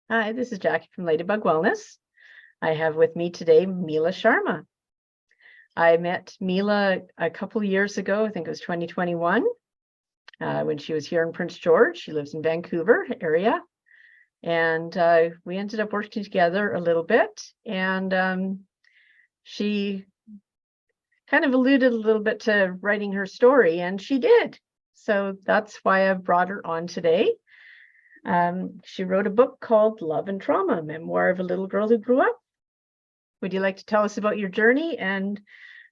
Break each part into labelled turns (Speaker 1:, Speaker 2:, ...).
Speaker 1: Hi, this is Jackie from Ladybug Wellness. I have with me today Mila Sharma. I met Mila a couple of years ago, I think it was 2021, when she was here in Prince George. She lives in Vancouver area. And we ended up working together a little bit. And she kind of alluded a little bit to writing her story, and she did. So that's why I brought her on today. She wrote a book called Love and Trauma, Memoir of a Little Girl Who Grew Up. Would you like to tell us about your journey and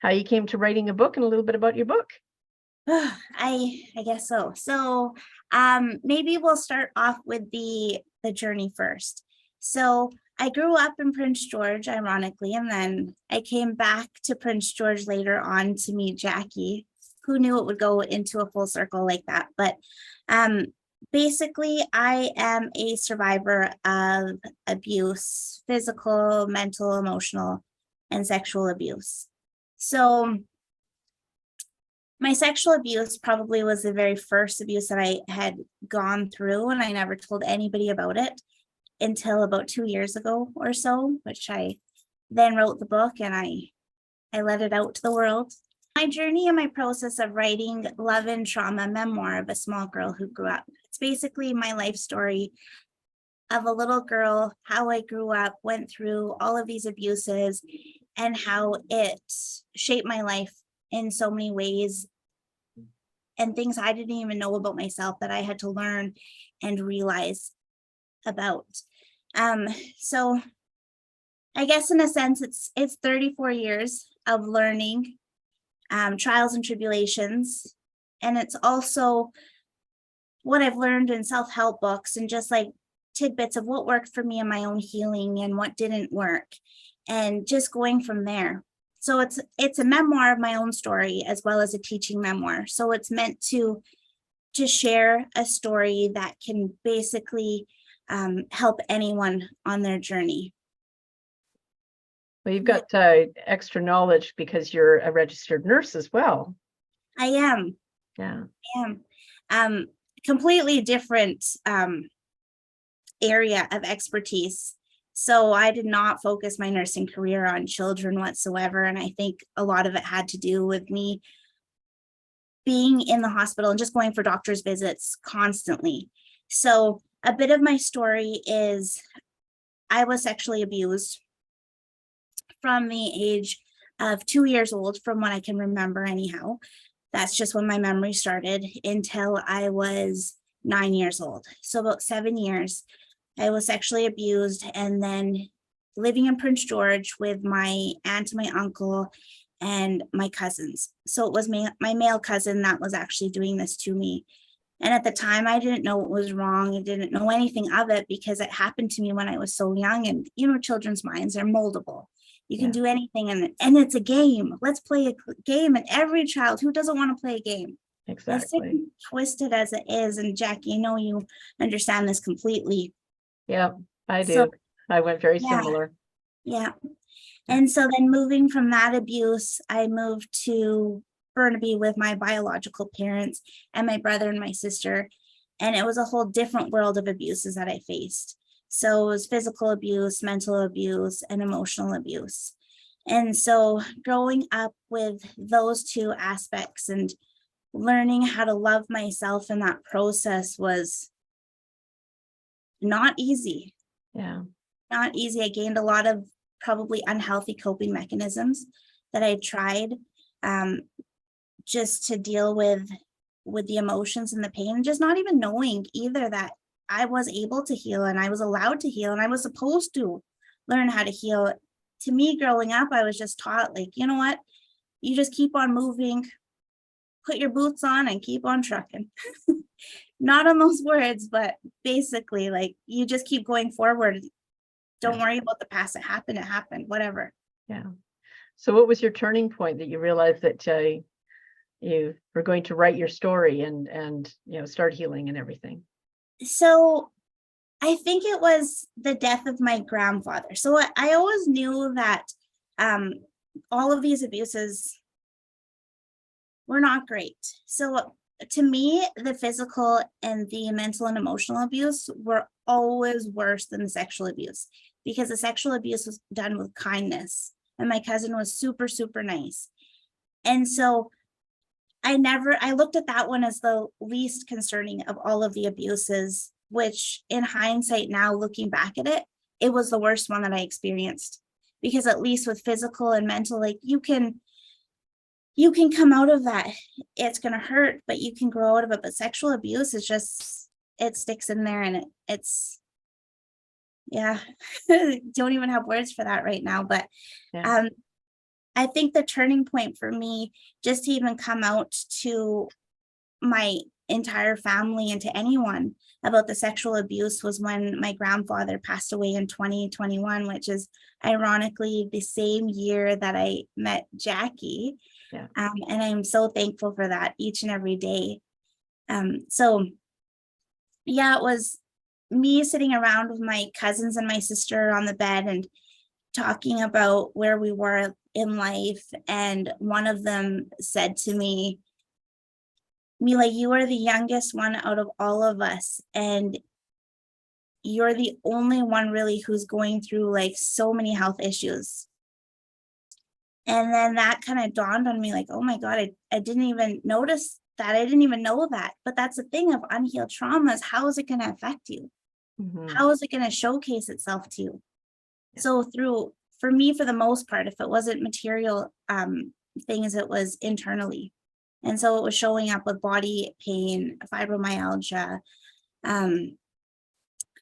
Speaker 1: how you came to writing a book and a little bit about your book?
Speaker 2: I guess so. So maybe we'll start off with the journey first. So I grew up in Prince George, ironically, and then I came back to Prince George later on to meet Jackie. Who knew it would go into a full circle like that? But basically, I am a survivor of abuse, physical, mental, emotional, and sexual abuse. So my sexual abuse probably was the very first abuse that I had gone through, and I never told anybody about it until about 2 years ago or so, which I then wrote the book and I let it out to the world. My journey and my process of writing Love and Trauma, Memoir of a Small Girl Who Grew Up. It's basically my life story of a little girl, how I grew up, went through all of these abuses, and how it shaped my life in so many ways, and things I didn't even know about myself that I had to learn and realize about. So I guess in a sense, it's 34 years of learning, trials and tribulations. And it's also what I've learned in self-help books and just like tidbits of what worked for me in my own healing and what didn't work, and just going from there. So it's a memoir of my own story as well as a teaching memoir. So it's meant to share a story that can basically help anyone on their journey.
Speaker 1: Well, you've got extra knowledge because you're a registered nurse as well.
Speaker 2: I am.
Speaker 1: Yeah.
Speaker 2: I am. Completely different area of expertise. So I did not focus my nursing career on children whatsoever. And I think a lot of it had to do with me being in the hospital and just going for doctor's visits constantly. So a bit of my story is I was sexually abused from the age of 2 years old, from what I can remember anyhow. That's just when my memory started, until I was 9 years old. So about 7 years. I was sexually abused, and then living in Prince George with my aunt and my uncle and my cousins. So it was my male cousin that was actually doing this to me. And at the time, I didn't know what was wrong. I didn't know anything of it because it happened to me when I was so young. And, children's minds are moldable. You can do anything, and it's a game. Let's play a game. And every child, who doesn't want to play a game?
Speaker 1: Exactly.
Speaker 2: As sick and twisted as it is, and Jackie, I know you understand this completely.
Speaker 1: Yeah, I do.
Speaker 2: So,
Speaker 1: I went very
Speaker 2: yeah,
Speaker 1: similar.
Speaker 2: Yeah. And so then moving from that abuse, I moved to Burnaby with my biological parents and my brother and my sister. And it was a whole different world of abuses that I faced. So it was physical abuse, mental abuse, and emotional abuse. And so growing up with those two aspects and learning how to love myself in that process was not easy.
Speaker 1: Yeah.
Speaker 2: Not easy. I gained a lot of probably unhealthy coping mechanisms that I tried just to deal with the emotions and the pain, just not even knowing either that I was able to heal and I was allowed to heal and I was supposed to learn how to heal. To me, growing up, I was just taught, like, you know what, you just keep on moving, put your boots on and keep on trucking. Not on those words, but basically, like, you just keep going forward. Don't worry about the past. It happened, whatever.
Speaker 1: Yeah. So what was your turning point that you realized that you were going to write your story and start healing and everything?
Speaker 2: So I think it was the death of my grandfather. So I always knew that all of these abuses were not great. So to me, the physical and the mental and emotional abuse were always worse than the sexual abuse, because the sexual abuse was done with kindness. And my cousin was super, super nice. And so I looked at that one as the least concerning of all of the abuses, which in hindsight now, looking back at it, it was the worst one that I experienced. Because at least with physical and mental, like you can come out of that. It's going to hurt, but you can grow out of it. But sexual abuse is just, it sticks in there, and it's, yeah, don't even have words for that right now. But
Speaker 1: Yeah.
Speaker 2: I think the turning point for me, just to even come out to my entire family and to anyone about the sexual abuse, was when my grandfather passed away in 2021, which is ironically the same year that I met Jackie.
Speaker 1: Yeah.
Speaker 2: And I'm so thankful for that each and every day. So yeah, it was me sitting around with my cousins and my sister on the bed and talking about where we were in life. And one of them said to me, Mila, you are the youngest one out of all of us, and you're the only one really who's going through like so many health issues. And then that kind of dawned on me, like, oh my God, I didn't even notice that. I didn't even know that. But that's the thing of unhealed traumas. How is it going to affect you? How is it going to showcase itself to you?
Speaker 1: Yeah.
Speaker 2: So for me, for the most part, if it wasn't material things, it was internally. And so it was showing up with body pain, fibromyalgia,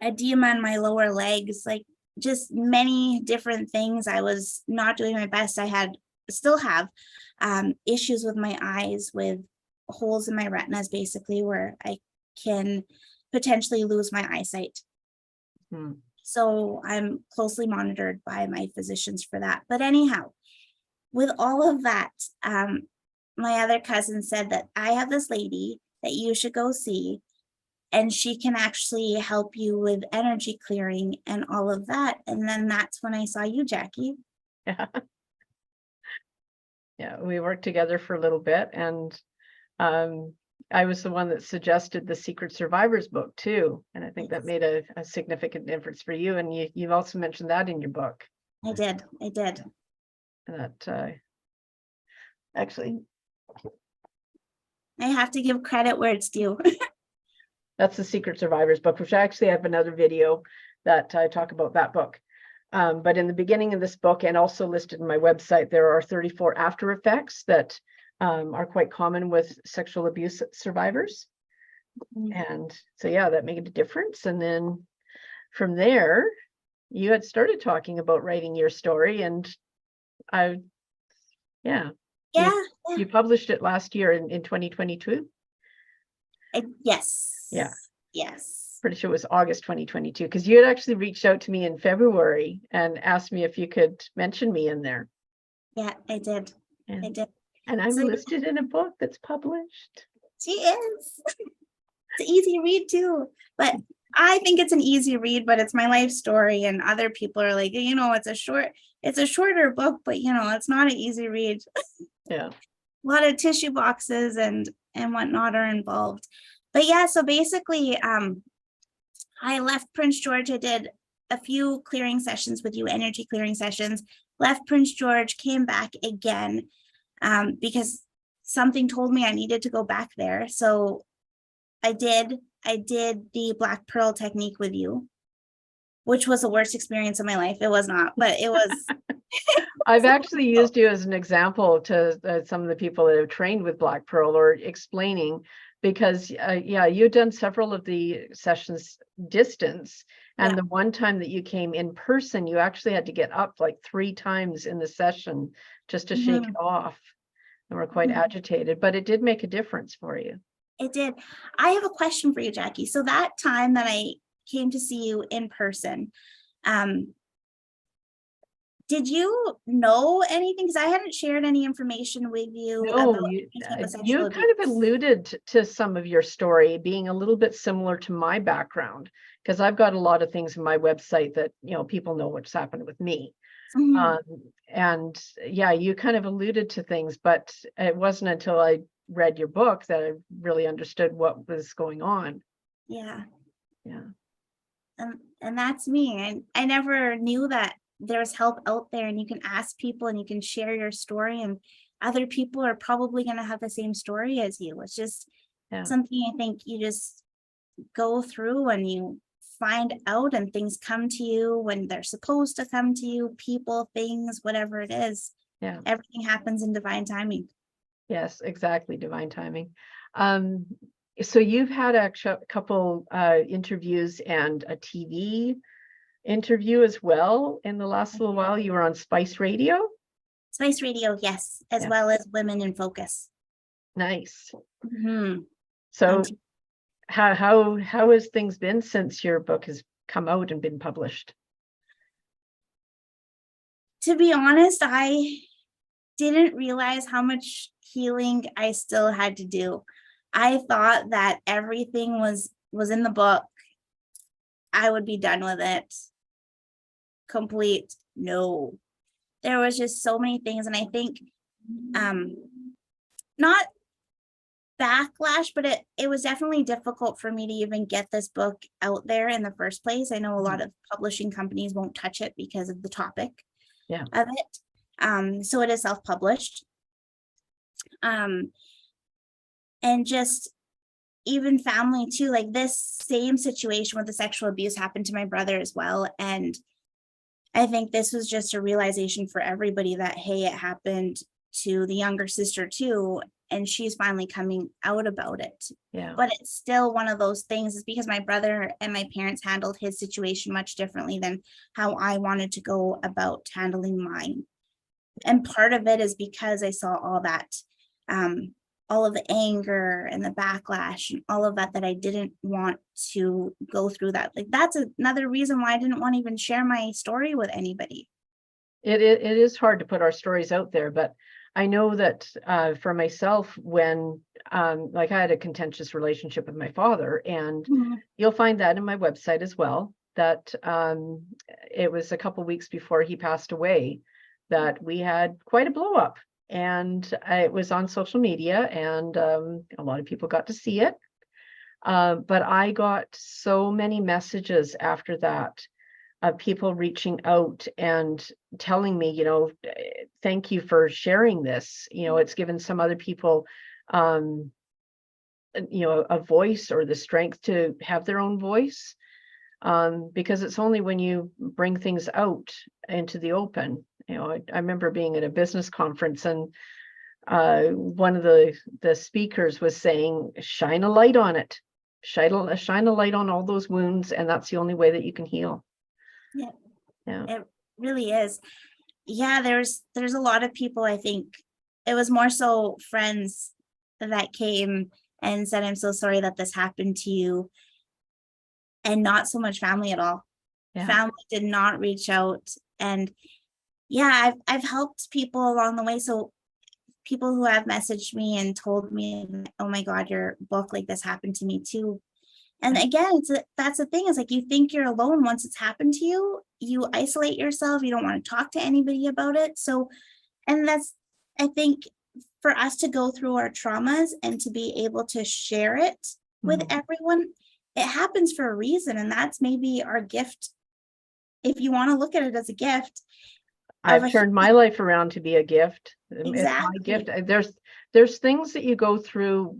Speaker 2: edema in my lower legs, like just many different things. I was not doing my best. I still have issues with my eyes, with holes in my retinas, basically, where I can potentially lose my eyesight. So I'm closely monitored by my physicians for that. But anyhow, with all of that, my other cousin said that I have this lady that you should go see, and she can actually help you with energy clearing and all of that. And then that's when I saw you, Jackie.
Speaker 1: Yeah. Yeah, we worked together for a little bit, and I was the one that suggested the Secret Survivors book too. And I think that made a significant difference for you. And you've also mentioned that in your book.
Speaker 2: I did.
Speaker 1: That actually,
Speaker 2: I have to give credit where it's due.
Speaker 1: that's the Secret Survivors book, which I actually have another video that I talk about that book. But in the beginning of this book, and also listed in my website, there are 34 after effects that are quite common with sexual abuse survivors. And so, yeah, that made a difference. And then from there, you had started talking about writing your story, and you published it last year in 2022.
Speaker 2: Yes.
Speaker 1: Yeah.
Speaker 2: Yes.
Speaker 1: Pretty sure it was August 2022, because you had actually reached out to me in February and asked me if you could mention me in there.
Speaker 2: Yeah, I did. I did.
Speaker 1: And I'm listed in a book that's published.
Speaker 2: She is. It's an easy read too. But I think it's an easy read, but it's my life story. And other people are like, it's a shorter book, but it's not an easy read.
Speaker 1: Yeah.
Speaker 2: A lot of tissue boxes and whatnot are involved. But yeah, so basically, I left Prince George. I did a few clearing sessions with you, energy clearing sessions, left Prince George, came back again, because something told me I needed to go back there. So I did the Black Pearl technique with you, which was the worst experience of my life. It was not, but it was.
Speaker 1: I've actually used you as an example to some of the people that have trained with Black Pearl, or explaining, because you've done several of the sessions distance. And the one time that you came in person, you actually had to get up like 3 times in the session just to shake it off. And we're quite agitated, but it did make a difference for you.
Speaker 2: It did. I have a question for you, Jackie. So that time that I came to see you in person, did you know anything? Because I hadn't shared any information with you.
Speaker 1: No, you kind of alluded to some of your story being a little bit similar to my background, because I've got a lot of things in my website that, people know what's happened with me. And yeah, you kind of alluded to things, but it wasn't until I read your book that I really understood what was going on.
Speaker 2: Yeah.
Speaker 1: Yeah.
Speaker 2: And that's me. And I never knew that there's help out there and you can ask people and you can share your story, and other people are probably going to have the same story as you. It's just something I think you just go through and you find out, and things come to you when they're supposed to come to you, people, things, whatever it is.
Speaker 1: Yeah.
Speaker 2: Everything happens in divine timing.
Speaker 1: Yes, exactly. Divine timing. So you've had a couple interviews and a TV interview as well in the last little while. You were on Spice Radio.
Speaker 2: Spice Radio, yes, as well as Women in Focus.
Speaker 1: Nice.
Speaker 2: Mm-hmm.
Speaker 1: So how has things been since your book has come out and been published?
Speaker 2: To be honest, I didn't realize how much healing I still had to do. I thought that everything was in the book. I would be done with it. Complete. No. There was just so many things. And I think not backlash, but it was definitely difficult for me to even get this book out there in the first place. I know a lot of publishing companies won't touch it because of the topic of it. So it is self-published. And just even family too, like this same situation with the sexual abuse happened to my brother as well. And I think this was just a realization for everybody that, hey, it happened to the younger sister too, and she's finally coming out about it. Yeah. But it's still one of those things, is because my brother and my parents handled his situation much differently than how I wanted to go about handling mine. And part of it is because I saw all that, all of the anger and the backlash and all of that I didn't want to go through that. Like, that's another reason why I didn't want to even share my story with anybody. It
Speaker 1: is hard to put our stories out there, but I know that for myself, when like I had a contentious relationship with my father, and you'll find that in my website as well, that it was a couple weeks before he passed away that we had quite a blow up, and it was on social media, and a lot of people got to see it. But I got so many messages after that of people reaching out and telling me, thank you for sharing this. It's given some other people, a voice, or the strength to have their own voice. Because it's only when you bring things out into the open. I remember being at a business conference, and one of the speakers was saying, shine a light on it, shine a light on all those wounds, and that's the only way that you can heal. Yeah,
Speaker 2: it really is. Yeah, there's a lot of people. I think it was more so friends that came and said, I'm so sorry that this happened to you, and not so much family at all. Family did not reach out. And yeah, I've helped people along the way. So people who have messaged me and told me, oh my God, your book, like, this happened to me too. And again, that's the thing, is like, you think you're alone. Once it's happened to you, you isolate yourself. You don't want to talk to anybody about it. So, and that's, I think, for us to go through our traumas and to be able to share it with everyone, it happens for a reason. And that's maybe our gift, if you want to look at it as a gift.
Speaker 1: I've turned my life around to be a gift.
Speaker 2: Exactly.
Speaker 1: It's my gift. There's things that you go through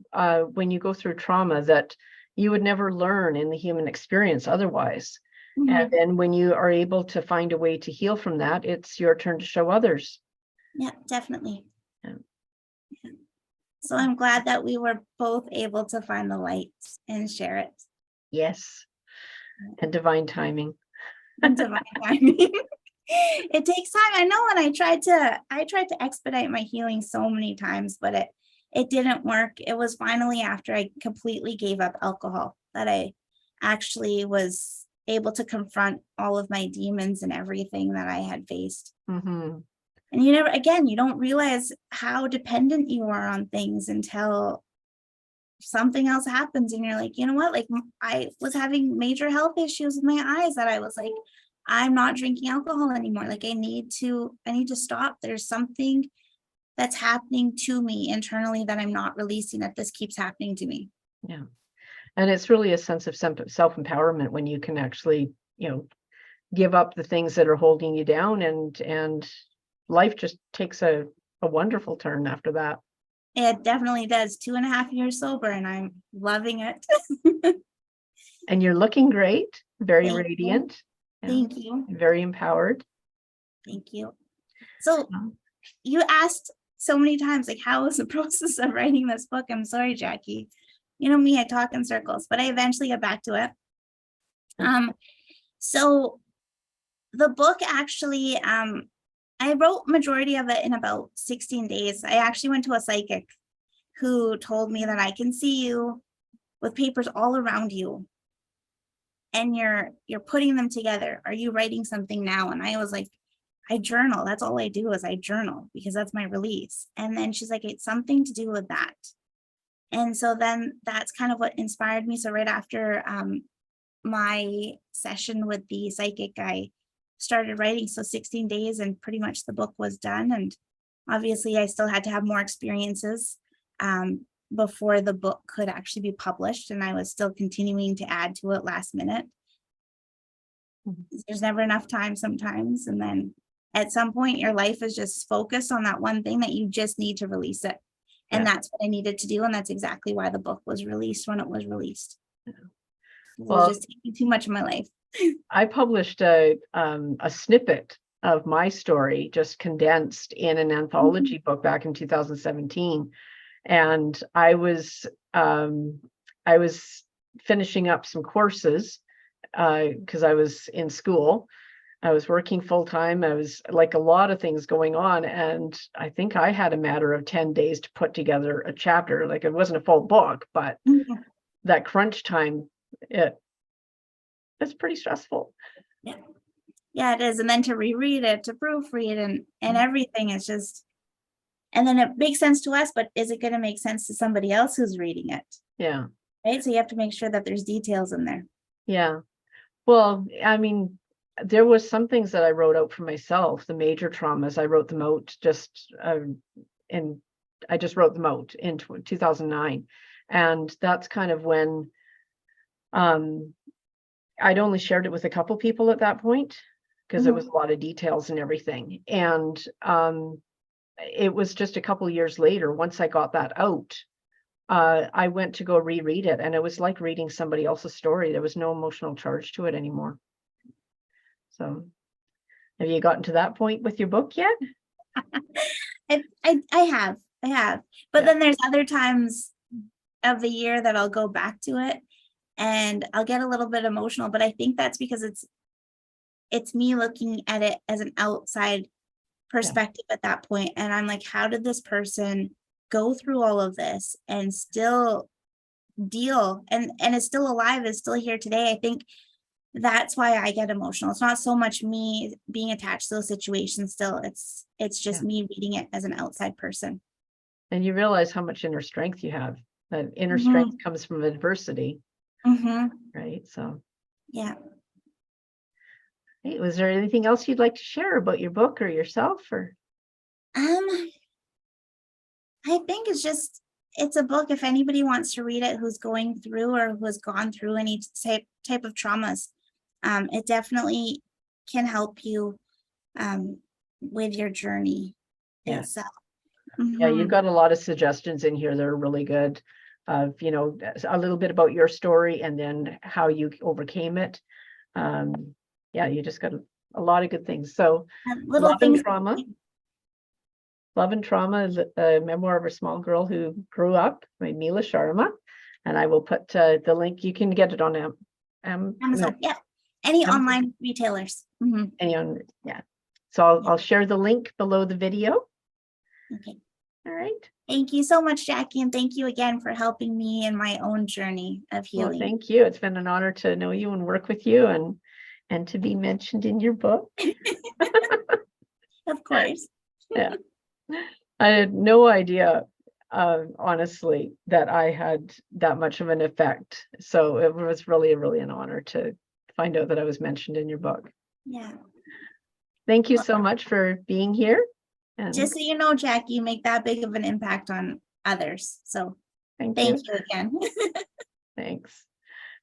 Speaker 1: when you go through trauma that you would never learn in the human experience otherwise. And then when you are able to find a way to heal from that, it's your turn to show others.
Speaker 2: Yeah, definitely. Yeah. So I'm glad that we were both able to find the light and share it.
Speaker 1: Yes. And divine timing.
Speaker 2: And divine timing. It takes time. I know, and I tried to expedite my healing so many times, but it didn't work. It was finally after I completely gave up alcohol that I actually was able to confront all of my demons and everything that I had faced. And you don't realize how dependent you are on things until something else happens, and you're like, you know what? Like, I was having major health issues with my eyes that I was like, I'm not drinking alcohol anymore. Like, I need to stop. There's something that's happening to me internally that I'm not releasing, that this keeps happening to me.
Speaker 1: Yeah. And it's really a sense of self-empowerment when you can actually, give up the things that are holding you down, and life just takes a wonderful turn after that.
Speaker 2: It definitely does. 2.5 years sober, and I'm loving it.
Speaker 1: And you're looking great, very
Speaker 2: Thank you.
Speaker 1: radiant.
Speaker 2: Thank you.
Speaker 1: Very empowered.
Speaker 2: Thank you. So you asked so many times, like, how was the process of writing this book? I'm sorry, Jackie. You know me, I talk in circles, but I eventually get back to it. So the book actually, I wrote majority of it in about 16 days. I actually went to a psychic who told me that I can see you with papers all around you, and you're putting them together. Are you writing something now? And I was like, I journal. That's all I do, is I journal, because that's my release. And then she's like, it's something to do with that. And so then that's kind of what inspired me. So right after my session with the psychic, I started writing. So 16 days and pretty much the book was done. And obviously I still had to have more experiences before the book could actually be published. And I was still continuing to add to it last minute. There's never enough time sometimes. And then at some point, your life is just focused on that one thing that you just need to release it. And that's what I needed to do. And that's exactly why the book was released when it was released. Well, it was just taking too much of my life.
Speaker 1: I published a snippet of my story, just condensed in an anthology book back in 2017. And I was finishing up some courses because I was in school. I was working full time. I was like a lot of things going on. And I think I had a matter of 10 days to put together a chapter. Like, it wasn't a full book, but that crunch time, it's pretty stressful.
Speaker 2: Yeah, it is. And then to reread it, to proofread and everything is just, and then it makes sense to us, but is it going to make sense to somebody else who's reading it?
Speaker 1: Yeah.
Speaker 2: Right. So you have to make sure that there's details in there.
Speaker 1: Yeah. Well, I mean, there was some things that I wrote out for myself, the major traumas. I wrote them out I just wrote them out in 2009. And that's kind of when I'd only shared it with a couple people at that point, because it was a lot of details and everything. And it was just a couple years later, once I got that out, I went to go reread it, and it was like reading somebody else's story. There was no emotional charge to it anymore. So have you gotten to that point with your book yet?
Speaker 2: I have. But then there's other times of the year that I'll go back to it and I'll get a little bit emotional, but I think that's because it's me looking at it as an outside perspective at that point. And I'm like, how did this person go through all of this and still deal and is still alive, is still here today? I think that's why I get emotional. It's not so much me being attached to those situations still. It's just me reading it as an outside person.
Speaker 1: And you realize how much inner strength you have. That inner strength comes from adversity. Right. So
Speaker 2: yeah.
Speaker 1: Hey, was there anything else you'd like to share about your book or yourself? Or
Speaker 2: I think it's a book, if anybody wants to read it, who's going through or who has gone through any type of traumas. It definitely can help you with your journey itself.
Speaker 1: Yeah, you've got a lot of suggestions in here that are really good. A little bit about your story and then how you overcame it. You just got a lot of good things. So Love and Trauma. Love and Trauma is a memoir of a small girl who grew up by Mila Sharma. And I will put the link. You can get it on
Speaker 2: Amazon. Yeah. Any online retailers.
Speaker 1: So I'll share the link below the video.
Speaker 2: Okay.
Speaker 1: All right.
Speaker 2: Thank you so much, Jackie. And thank you again for helping me in my own journey of healing.
Speaker 1: Well, thank you. It's been an honor to know you and work with you and to be mentioned in your book.
Speaker 2: Of course.
Speaker 1: Yeah. I had no idea, honestly, that I had that much of an effect. So it was really an honor to find out that I was mentioned in your book.
Speaker 2: Yeah.
Speaker 1: Thank you so much for being here. And
Speaker 2: Just so you know, Jackie, you make that big of an impact on others. So
Speaker 1: thank
Speaker 2: thank
Speaker 1: you.
Speaker 2: you again.
Speaker 1: Thanks.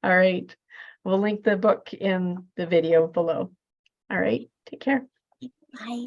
Speaker 1: All right. We'll link the book in the video below. All right. Take care.
Speaker 2: Bye.